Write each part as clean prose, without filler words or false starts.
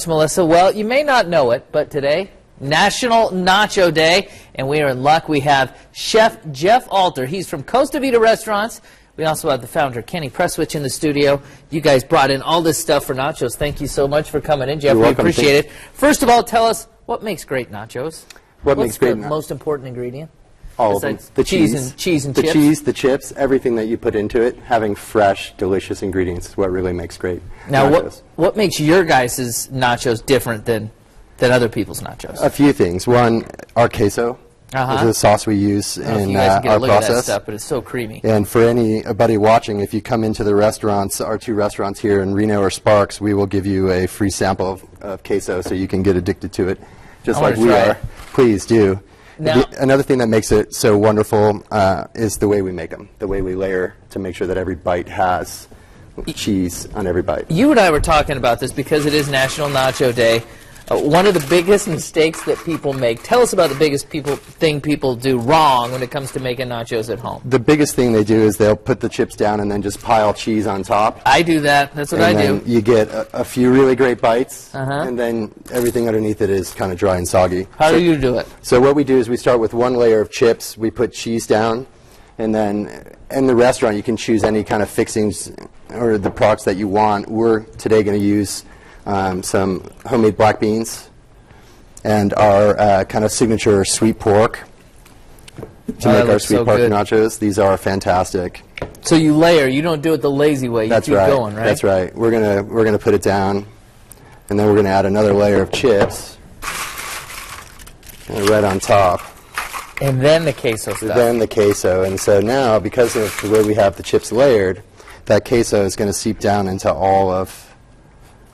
Melissa. Well, you may not know it, but today, National Nacho Day, and we are in luck. We have Chef Jeff Alter. He's from Costa Vidato Restaurants. We also have the founder, Kenny Presswich, in the studio. You guys brought in all this stuff for nachos. Thank you so much for coming in, Jeff. You're welcome. We appreciate it. First of all, tell us what makes great nachos. What's the most important ingredient? All of them. The cheese and the chips. Cheese, the chips, everything that you put into it, having fresh, delicious ingredients is what really makes great nachos. What makes your guys' nachos different than other people's nachos? A few things. One, our queso. This is the sauce we use in our process. At that stuff, but it's so creamy. And for anybody watching, if you come into the restaurants, our two restaurants here in Reno or Sparks, we will give you a free sample of queso so you can get addicted to it, just like we are. Please do. Now, another thing that makes it so wonderful is the way we make them, the way we layer to make sure that every bite has cheese on every bite. You and I were talking about this because it is National Nacho Day. One of the biggest mistakes that people make. Tell us about the biggest thing people do wrong when it comes to making nachos at home. The biggest thing they do is they'll put the chips down and then just pile cheese on top. I do that. That's what I do. And then you get a few really great bites, and then everything underneath it is kind of dry and soggy. How do you do it? So what we do is we start with one layer of chips. We put cheese down, and then in the restaurant you can choose any kind of fixings or the products that you want. We're today going to use some homemade black beans and our kind of signature sweet pork to make our sweet pork nachos. These are fantastic. So you layer. You don't do it the lazy way. You keep going, right? That's right. We're gonna put it down, and then we're gonna add another layer of chips right on top. And then the queso stuff. Then the queso. And so now, because of the way we have the chips layered, that queso is going to seep down into all of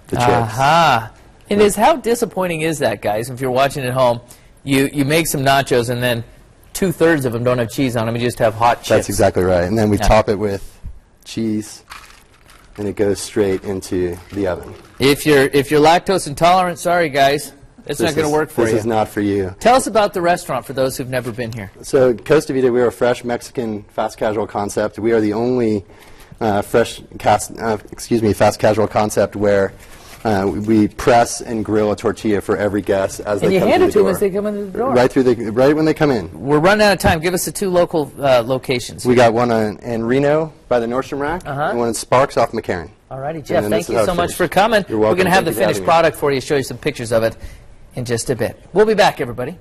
the chips. Aha. And how disappointing is that, guys? If you're watching at home, you make some nachos and then 2/3 of them don't have cheese on them. You just have hot chips. That's exactly right. And then we top it with cheese, and it goes straight into the oven. If you're lactose intolerant, sorry, guys. It's not going to work for you. This is not for you. Tell us about the restaurant for those who've never been here. So Costa Vidato, we are a fresh Mexican fast casual concept. We are the only fast casual concept where we press and grill a tortilla for every guest as they come through the door. And you hand it to them as they come in the door. Right when they come in. We're running out of time. Give us the two local locations. We got one in Reno by the Nordstrom Rack, and one in Sparks off McCarran. All righty, Jeff. Thank you so much for coming. You're welcome. We're going to have the finished product for you, show you some pictures of it in just a bit. We'll be back, everybody.